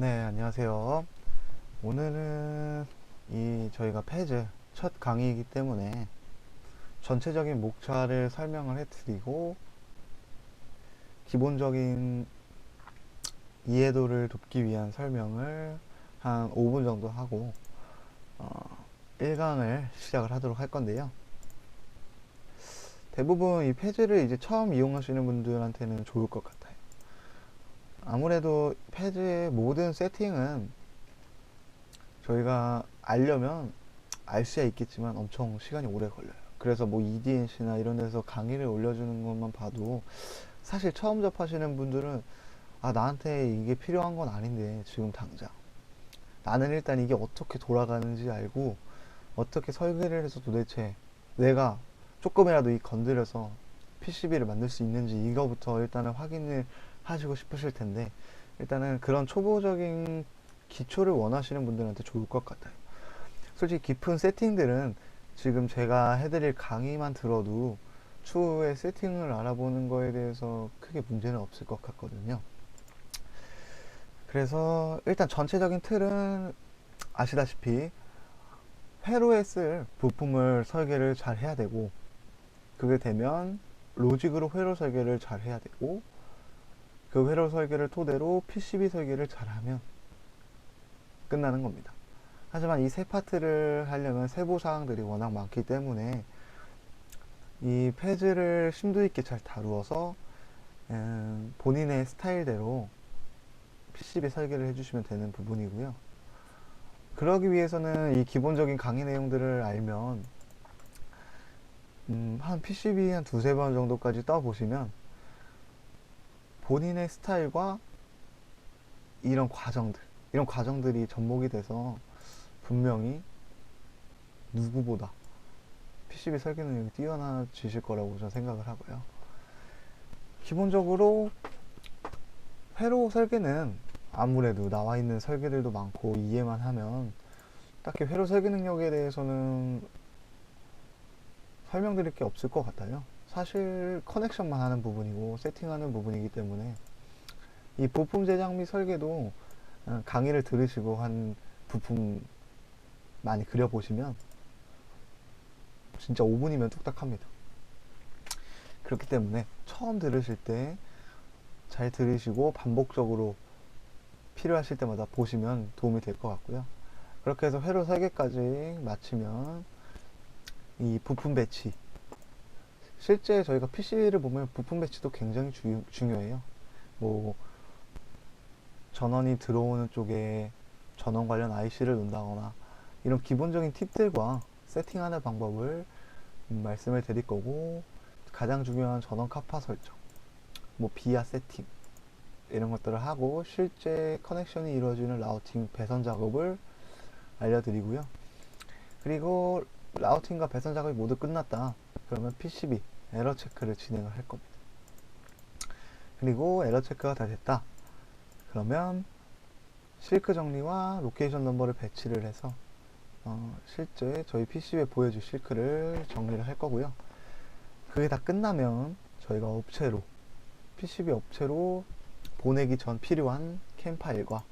네, 안녕하세요. 오늘은 저희가 패즈 첫 강의이기 때문에 전체적인 목차를 설명을 해드리고 기본적인 이해도를 돕기 위한 설명을 한 5분 정도 하고 1강을 시작을 하도록 할 건데요. 대부분 이 패즈를 이제 처음 이용하시는 분들한테는 좋을 것 같아요. 아무래도 패즈의 모든 세팅은 저희가 알려면 알 수야 있겠지만 엄청 시간이 오래 걸려요. 그래서 뭐 EDNC나 이런 데서 강의를 올려주는 것만 봐도 사실 처음 접하시는 분들은 나한테 이게 필요한 건 아닌데 지금 당장 나는 일단 이게 어떻게 돌아가는지 알고 어떻게 설계를 해서 도대체 내가 조금이라도 이 건드려서 PCB를 만들 수 있는지 이거부터 일단은 확인을 하시고 싶으실 텐데, 일단은 그런 초보적인 기초를 원하시는 분들한테 좋을 것 같아요. 솔직히 깊은 세팅들은 지금 제가 해드릴 강의만 들어도 추후에 세팅을 알아보는 거에 대해서 크게 문제는 없을 것 같거든요. 그래서 일단 전체적인 틀은 아시다시피 회로에 쓸 부품을 설계를 잘 해야 되고, 그게 되면 로직으로 회로 설계를 잘 해야 되고, 그 회로 설계를 토대로 PCB 설계를 잘하면 끝나는 겁니다. 하지만 이 세 파트를 하려면 세부 사항들이 워낙 많기 때문에 이 패즈를 심도 있게 잘 다루어서 본인의 스타일대로 PCB 설계를 해주시면 되는 부분이고요. 그러기 위해서는 이 기본적인 강의 내용들을 알면 한 PCB 한 두세 번 정도까지 떠보시면 본인의 스타일과 이런 과정들이 접목이 돼서 분명히 누구보다 PCB 설계 능력이 뛰어나지실 거라고 저는 생각을 하고요. 기본적으로 회로 설계는 아무래도 나와 있는 설계들도 많고 이해만 하면 딱히 회로 설계 능력에 대해서는 설명드릴 게 없을 것 같아요. 사실 커넥션만 하는 부분이고 세팅하는 부분이기 때문에 이 부품 제작 및 설계도 강의를 들으시고 한 부품 많이 그려보시면 진짜 5분이면 뚝딱 합니다. 그렇기 때문에 처음 들으실 때 잘 들으시고 반복적으로 필요하실 때마다 보시면 도움이 될 것 같고요. 그렇게 해서 회로 설계까지 마치면 이 부품 배치, 실제 저희가 PC를 보면 부품 배치도 굉장히 중요해요. 뭐 전원이 들어오는 쪽에 전원 관련 IC를 놓는다거나 이런 기본적인 팁들과 세팅하는 방법을 말씀을 드릴 거고, 가장 중요한 전원 카파 설정, 뭐 비아 세팅 이런 것들을 하고 실제 커넥션이 이루어지는 라우팅 배선 작업을 알려드리고요. 그리고 라우팅과 배선 작업이 모두 끝났다 그러면 PCB 에러 체크를 진행을 할 겁니다. 그리고 에러 체크가 다 됐다 그러면 실크 정리와 로케이션 넘버를 배치를 해서 실제 저희 PCB에 보여줄 실크를 정리를 할 거고요. 그게 다 끝나면 저희가 업체로 PCB 업체로 보내기 전 필요한 캠 파일과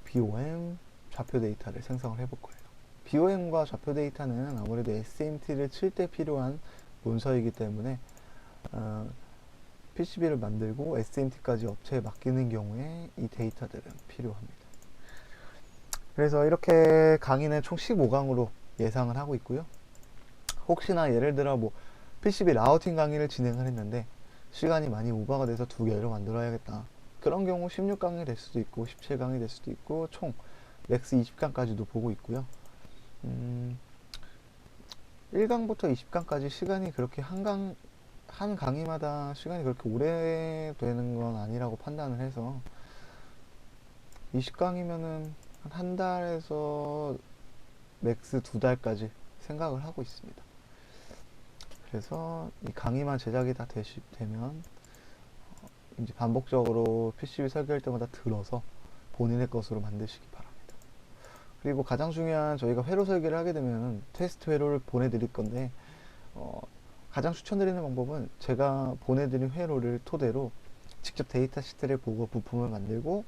BOM 좌표 데이터를 생성을 해볼 거예요. BOM과 좌표 데이터는 아무래도 SMT를 칠 때 필요한 문서이기 때문에 PCB를 만들고 SMT까지 업체에 맡기는 경우에 이 데이터들은 필요합니다. 그래서 이렇게 강의는 총 15강으로 예상을 하고 있고요. 혹시나 예를 들어 뭐 PCB 라우팅 강의를 진행을 했는데 시간이 많이 오버가 돼서 두 개로 만들어야겠다, 그런 경우 16강이 될 수도 있고 17강이 될 수도 있고 총 맥스 20강까지도 보고 있고요. 1강부터 20강까지 시간이 그렇게 한 강의마다 시간이 그렇게 오래 되는 건 아니라고 판단을 해서 20강이면은 한 달에서 맥스 두 달까지 생각을 하고 있습니다. 그래서 이 강의만 제작이 다 되면 이제 반복적으로 PCB 설계할 때마다 들어서 본인의 것으로 만드시기 바랍니다. 그리고 가장 중요한, 저희가 회로 설계를 하게 되면 테스트 회로를 보내드릴 건데 가장 추천드리는 방법은 제가 보내드린 회로를 토대로 직접 데이터 시트를 보고 부품을 만들고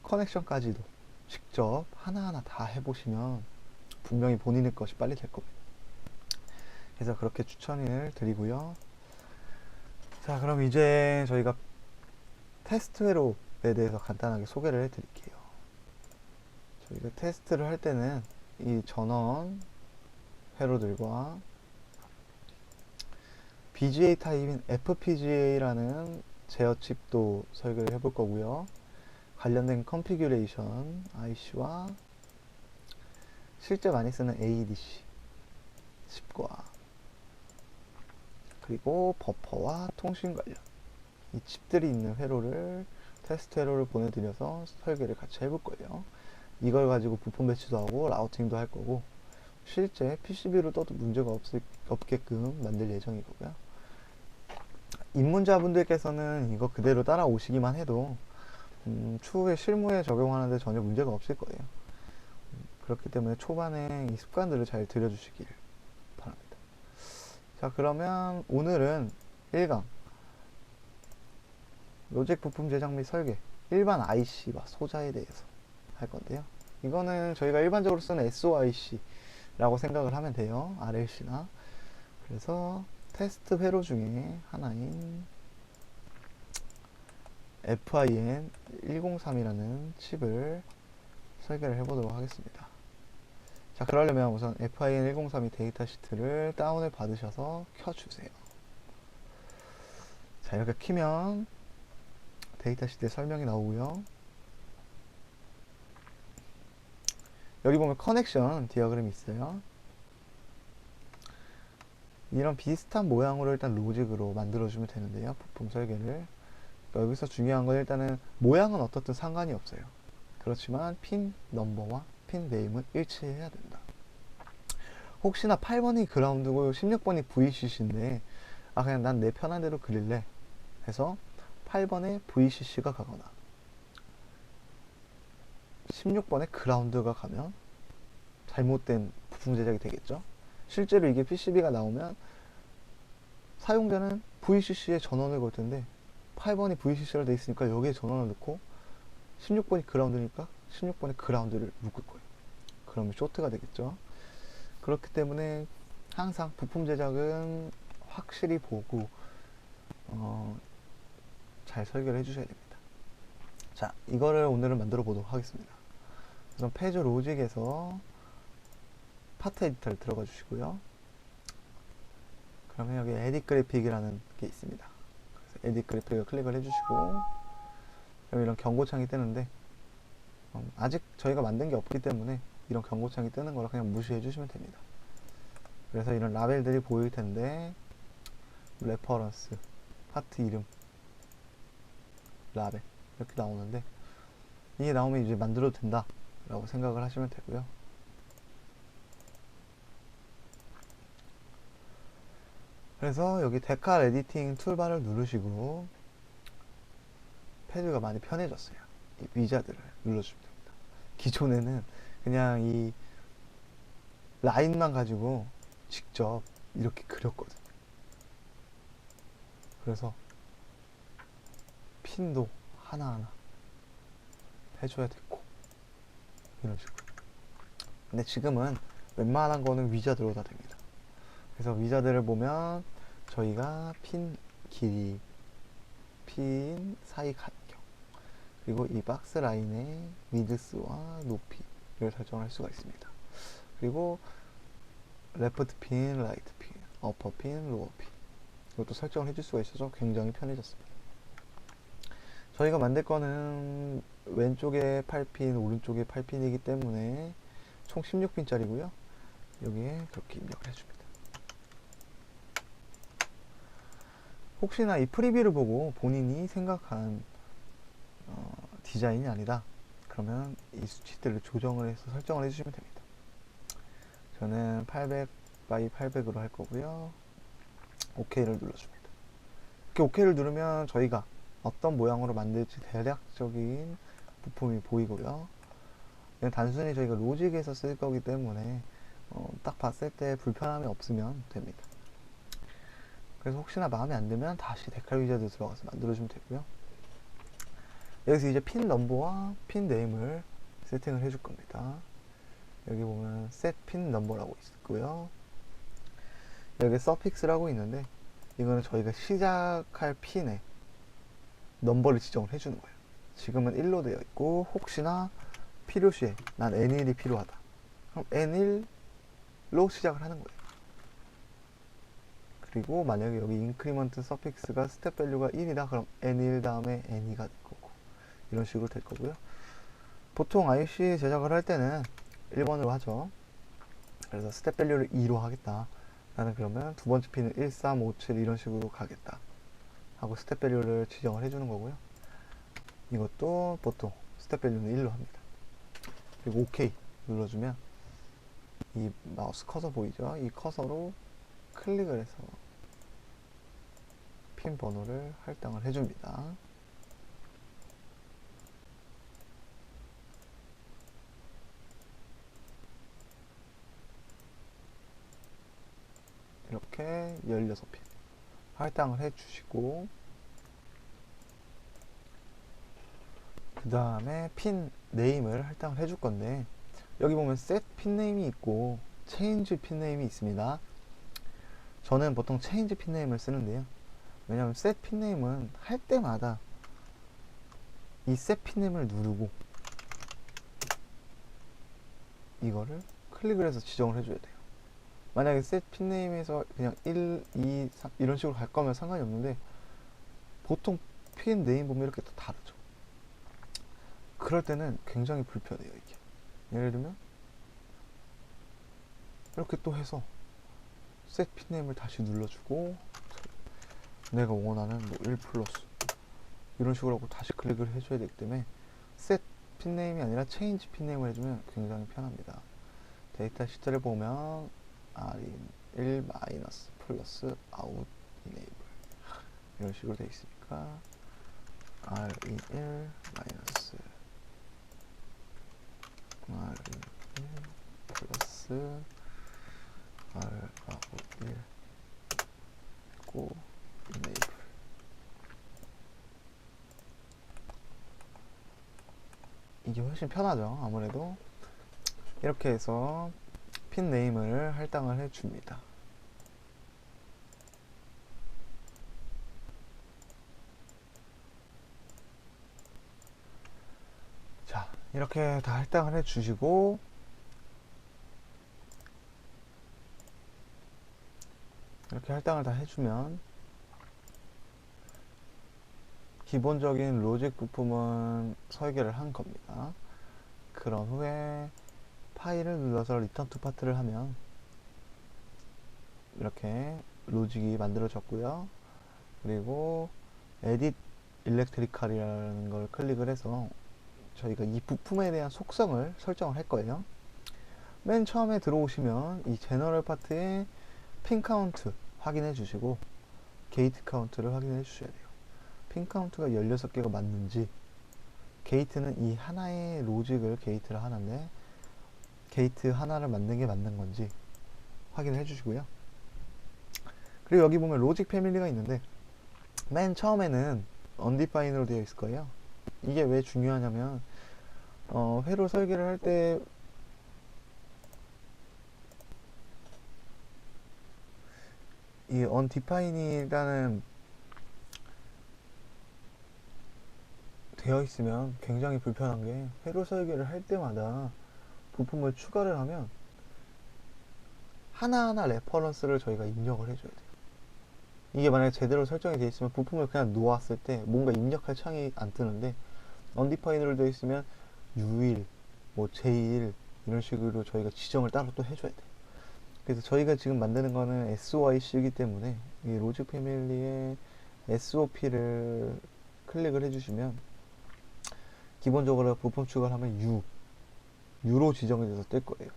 커넥션까지도 직접 하나하나 다 해보시면 분명히 본인의 것이 빨리 될 겁니다. 그래서 그렇게 추천을 드리고요. 자, 그럼 이제 저희가 테스트 회로에 대해서 간단하게 소개를 해드릴게요. 저희가 테스트를 할 때는 이 전원 회로들과 BGA 타입인 FPGA라는 제어 칩도 설계를 해볼 거고요. 관련된 컨피규레이션 IC와 실제 많이 쓰는 ADC 칩과 그리고 버퍼와 통신 관련 이 칩들이 있는 회로를 테스트 회로를 보내드려서 설계를 같이 해볼 거예요. 이걸 가지고 부품 배치도 하고 라우팅도 할 거고 실제 PCB로 떠도 문제가 없게끔 만들 예정이고요. 입문자분들께서는 이거 그대로 따라오시기만 해도 추후에 실무에 적용하는데 전혀 문제가 없을 거예요. 그렇기 때문에 초반에 이 습관들을 잘 들여주시길 바랍니다. 자, 그러면 오늘은 1강 로직 부품 제작 및 설계 일반 IC와 소자에 대해서 할 건데요. 이거는 저희가 일반적으로 쓰는 SOIC 라고 생각을 하면 돼요. RLC나. 그래서 테스트 회로 중에 하나인 FIN 103이라는 칩을 설계를 해보도록 하겠습니다. 자, 그러려면 우선 FIN 103이 데이터 시트를 다운을 받으셔서 켜주세요. 자, 이렇게 키면 데이터 시트에 설명이 나오고요. 여기 보면 커넥션 디어그램이 있어요. 이런 비슷한 모양으로 일단 로직으로 만들어주면 되는데요. 부품 설계를. 그러니까 여기서 중요한 건 일단은 모양은 어떻든 상관이 없어요. 그렇지만 핀 넘버와 핀 네임은 일치해야 된다. 혹시나 8번이 그라운드고 16번이 VCC인데 그냥 난 내 편한 대로 그릴래 해서 8번에 VCC가 가거나 16번에 그라운드가 가면 잘못된 부품 제작이 되겠죠. 실제로 이게 PCB가 나오면 사용자는 VCC에 전원을 걸 텐데 8번이 VCC로 돼 있으니까 여기에 전원을 넣고 16번이 그라운드니까 16번에 그라운드를 묶을 거예요. 그러면 쇼트가 되겠죠. 그렇기 때문에 항상 부품 제작은 확실히 보고 잘 설계를 해주셔야 됩니다. 자, 이거를 오늘은 만들어 보도록 하겠습니다. 우선 페이저 로직에서 파트 에디터를 들어가 주시고요. 그러면 여기 에딧 그래픽이라는 게 있습니다. 그래서 에딧 그래픽을 클릭을 해주시고 여기 이런 경고창이 뜨는데 아직 저희가 만든 게 없기 때문에 이런 경고창이 뜨는 거라 그냥 무시해 주시면 됩니다. 그래서 이런 라벨들이 보일 텐데 레퍼런스, 파트 이름, 라벨 이렇게 나오는데 이게 나오면 이제 만들어도 된다 라고 생각을 하시면 되고요. 그래서 여기 데칼 에디팅 툴바를 누르시고 패드가 많이 편해졌어요. 이 위자드를 눌러주면 됩니다. 기존에는 그냥 이 라인만 가지고 직접 이렇게 그렸거든요. 그래서 핀도 하나하나 해줘야 됐고 이런 식으로. 근데 지금은 웬만한 거는 위자드로 다 됩니다. 그래서 위자드를 보면 저희가 핀 길이, 핀 사이 간격, 그리고 이 박스 라인의 위드스와 높이를 설정할 수가 있습니다. 그리고 레프트 핀, 라이트 핀, 어퍼 핀, 로어 핀 이것도 설정을 해줄 수가 있어서 굉장히 편해졌습니다. 저희가 만들 거는 왼쪽에 8핀, 오른쪽에 8핀이기 때문에 총 16핀짜리고요. 여기에 그렇게 입력을 해줍니다. 혹시나 이 프리뷰를 보고 본인이 생각한 디자인이 아니다 그러면 이 수치들을 조정을 해서 설정을 해주시면 됩니다. 저는 800 by 800으로 할 거고요. OK를 눌러줍니다. 이렇게 OK를 누르면 저희가 어떤 모양으로 만들지 대략적인 부품이 보이고요. 그냥 단순히 저희가 로직에서 쓸 거기 때문에 딱 봤을 때 불편함이 없으면 됩니다. 그래서 혹시나 마음에 안 들면 다시 데칼 위자드 들어가서 만들어주면 되고요. 여기서 이제 핀 넘버와 핀 네임을 세팅을 해줄 겁니다. 여기 보면 set 핀 넘버라고 있고요. 여기 서픽스라고 있는데 이거는 저희가 시작할 핀에 넘버를 지정을 해주는 거예요. 지금은 1로 되어 있고 혹시나 필요시에 난 N1이 필요하다. 그럼 N1로 시작을 하는 거예요. 그리고 만약에 여기 인크리먼트 서픽스가 스텝 밸류가 1이다 그럼 N1 다음에 N2가 될 거고 이런 식으로 될 거고요. 보통 IC 제작을 할 때는 1번으로 하죠. 그래서 스텝 밸류를 2로 하겠다. 나는 그러면 두 번째 핀은 1, 3, 5, 7 이런 식으로 가겠다 하고 스텝 밸류를 지정을 해주는 거고요. 이것도 보통 스텝 밸류는 1로 합니다. 그리고 OK 눌러주면 이 마우스 커서 보이죠? 이 커서로 클릭을 해서 핀 번호를 할당을 해줍니다. 이렇게 16핀 할당을 해주시고 그 다음에 핀 네임을 할당을 해줄 건데 여기 보면 set 핀 네임이 있고 change 핀 네임이 있습니다. 저는 보통 change 핀 네임을 쓰는데요. 왜냐하면 set 핀 네임은 할 때마다 이 set 핀 네임을 누르고 이거를 클릭을 해서 지정을 해줘야 돼요. 만약에 set 핀 네임에서 그냥 1, 2, 3 이런 식으로 갈 거면 상관이 없는데 보통 핀 네임 보면 이렇게 또 다르죠. 그럴 때는 굉장히 불편해요 이게. 예를 들면 이렇게 또 해서 set 핀 네임을 다시 눌러주고 내가 원하는 뭐 1 플러스 이런 식으로 하고 다시 클릭을 해줘야 되기 때문에 set 핀 네임이 아니라 change 핀 네임을 해주면 굉장히 편합니다. 데이터 시트를 보면 rin1 마이너스 플러스 out enable 이런 식으로 되어 있으니까 rin1 마이너스 rin1 플러스 rout 1 고 enable 이게 훨씬 편하죠. 아무래도 이렇게 해서 핀 네임을 할당을 해줍니다. 자, 이렇게 다 할당을 해주시고 이렇게 할당을 다 해주면 기본적인 로직 부품은 설계를 한 겁니다. 그런 후에 파일을 눌러서 리턴 투 파트를 하면 이렇게 로직이 만들어졌고요. 그리고 에딧 일렉트리컬이라는 걸 클릭을 해서 저희가 이 부품에 대한 속성을 설정을 할 거예요. 맨 처음에 들어오시면 이 제너럴 파트에 핀 카운트 확인해 주시고 게이트 카운트를 확인해 주셔야 돼요. 핀 카운트가 16개가 맞는지, 게이트는 이 하나의 로직을 게이트를 하는데 게이트 하나를 만든 게 맞는 건지 확인을 해주시고요. 그리고 여기 보면 로직 패밀리가 있는데 맨 처음에는 undefined로 되어 있을 거예요. 이게 왜 중요하냐면 회로 설계를 할 때 이 undefined이라는 되어 있으면 굉장히 불편한 게 회로 설계를 할 때마다 부품을 추가를 하면 하나하나 레퍼런스를 저희가 입력을 해줘야 돼요. 이게 만약에 제대로 설정이 되어 있으면 부품을 그냥 놓았을 때 뭔가 입력할 창이 안 뜨는데 undefined로 되어 있으면 U1, 뭐 J1 이런 식으로 저희가 지정을 따로 또 해줘야 돼요. 그래서 저희가 지금 만드는 거는 SOIC이기 때문에 이 로직 패밀리의 SOP를 클릭을 해주시면 기본적으로 부품 추가를 하면 U로 지정이 돼서 뜰 거예요.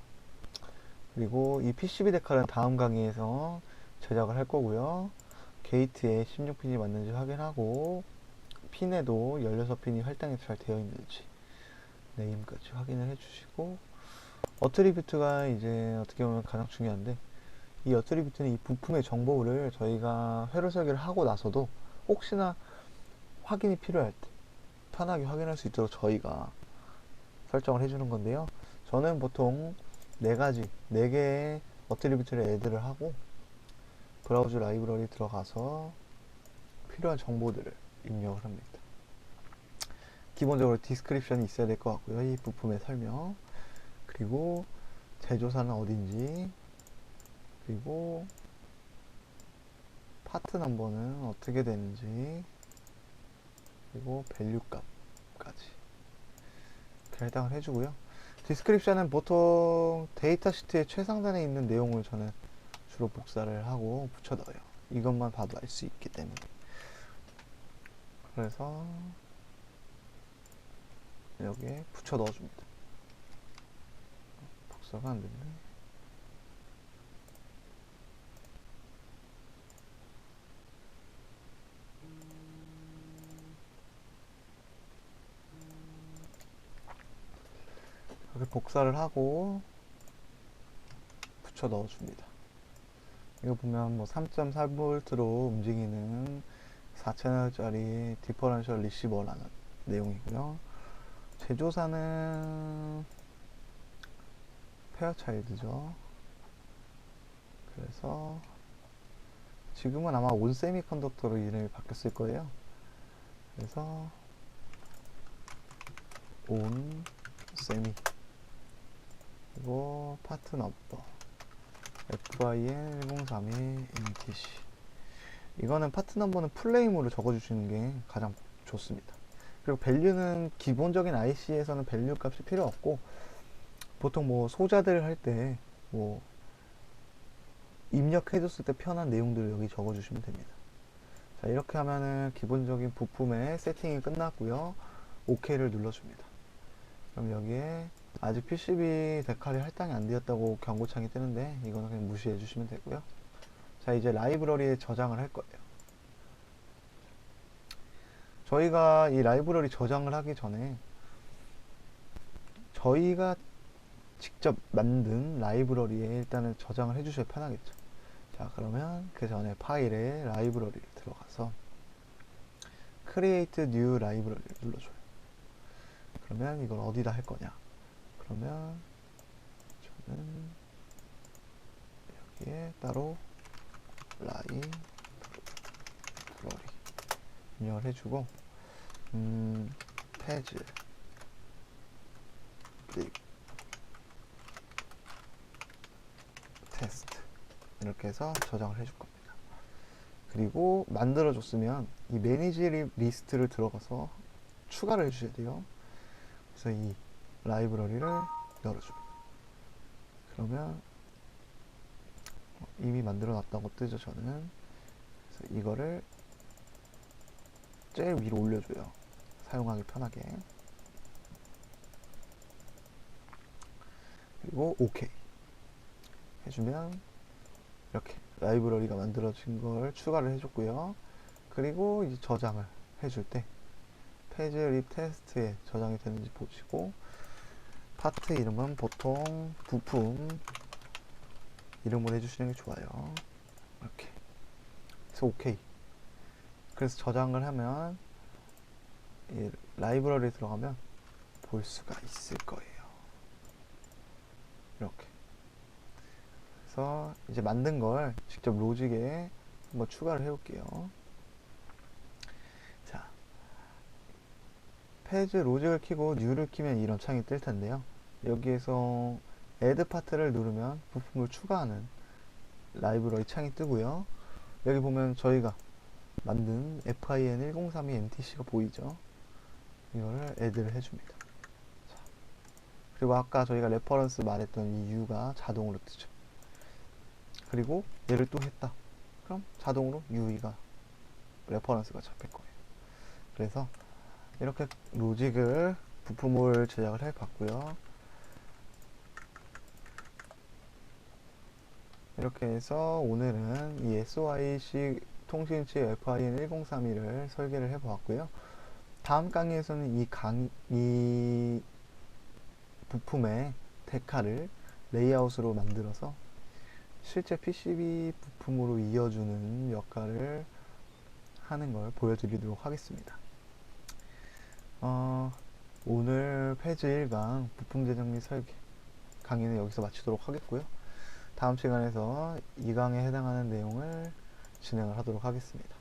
그리고 이 PCB 데칼은 다음 강의에서 제작을 할 거고요. 게이트에 16핀이 맞는지 확인하고 핀에도 16핀이 할당이 잘 되어 있는지 네임까지 확인을 해주시고 어트리뷰트가 이제 어떻게 보면 가장 중요한데 이 어트리뷰트는 이 부품의 정보를 저희가 회로 설계를 하고 나서도 혹시나 확인이 필요할 때 편하게 확인할 수 있도록 저희가 설정을 해주는 건데요. 저는 보통 4개의 어트리뷰트를 애드를 하고 브라우저 라이브러리 들어가서 필요한 정보들을 입력을 합니다. 기본적으로 디스크립션이 있어야 될 것 같고요. 이 부품의 설명, 그리고 제조사는 어딘지, 그리고 파트 넘버는 어떻게 되는지, 그리고 밸류 값까지 이렇게 해당을 해주고요. 디스크립션은 보통 데이터 시트의 최상단에 있는 내용을 저는 주로 복사를 하고 붙여 넣어요. 이것만 봐도 알 수 있기 때문에. 그래서 여기에 붙여 넣어줍니다. 복사가 안 됐네. 이렇게 복사를 하고 붙여 넣어줍니다. 이거 보면 뭐 3.4V로 움직이는 4채널짜리 디퍼런셜 리시버라는 내용이고요. 제조사는 페어차일드죠. 그래서 지금은 아마 온 세미컨덕터로 이름이 바뀌었을 거예요. 그래서 온 세미, 그리고 파트 넘버 FIN1032 MTC. 이거는 파트 넘버는 풀네임으로 적어주시는 게 가장 좋습니다. 그리고 밸류는 기본적인 IC에서는 밸류 값이 필요 없고, 보통 뭐 소자들 할 때 뭐 입력해줬을 때 편한 내용들을 여기 적어주시면 됩니다. 자, 이렇게 하면은 기본적인 부품의 세팅이 끝났고요. OK를 눌러줍니다. 그럼 여기에 아직 PCB 데칼이 할당이 안 되었다고 경고창이 뜨는데 이거는 그냥 무시해 주시면 되고요. 자, 이제 라이브러리에 저장을 할 거예요. 저희가 이 라이브러리 저장을 하기 전에 저희가 직접 만든 라이브러리에 일단은 저장을 해 주셔야 편하겠죠. 자, 그러면 그 전에 파일에 라이브러리를 들어가서 Create New 라이브러리를 눌러줘요. 그러면 이걸 어디다 할 거냐? 그러면 저는 여기에 따로 라이브러리 입력을 해주고, 페이지 립 테스트 이렇게 해서 저장을 해줄 겁니다. 그리고 만들어줬으면 이 매니지 리스트를 들어가서 추가를 해주셔야 돼요. 그래서 이 라이브러리를 열어줍니다. 그러면 이미 만들어 놨다고 뜨죠. 저는 그래서 이거를 제일 위로 올려줘요. 사용하기 편하게. 그리고 OK 해주면 이렇게 라이브러리가 만들어진 걸 추가를 해줬고요. 그리고 이제 저장을 해줄 때 페이지 립 테스트에 저장이 되는지 보시고, 파트 이름은 보통 부품 이름으로 해주시는 게 좋아요. 이렇게 그래서 OK. 그래서 저장을 하면 이 라이브러리에 들어가면 볼 수가 있을 거예요. 이렇게. 그래서 이제 만든 걸 직접 로직에 한번 추가를 해볼게요. 자, 페이지 로직을 키고 뉴를 키면 이런 창이 뜰 텐데요. 여기에서 add 파트를 누르면 부품을 추가하는 라이브러리 창이 뜨고요. 여기 보면 저희가 만든 FIN1032 MTC가 보이죠? 이거를 add를 해줍니다. 자, 그리고 아까 저희가 레퍼런스 말했던 이 U가 자동으로 뜨죠. 그리고 얘를 또 했다. 그럼 자동으로 UE가 레퍼런스가 잡힐 거예요. 그래서 이렇게 로직을 부품을 제작을 해 봤고요. 이렇게 해서 오늘은 이 SOIC 통신치 FIN1032를 설계를 해 보았고요. 다음 강의에서는 이 부품의 데카를 레이아웃으로 만들어서 실제 PCB 부품으로 이어주는 역할을 하는 걸 보여드리도록 하겠습니다. 어, 오늘 페이지 1강 부품 재정리 설계 강의는 여기서 마치도록 하겠고요. 다음 시간에서 2강에 해당하는 내용을 진행을 하도록 하겠습니다.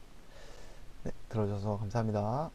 네, 들어줘서 감사합니다.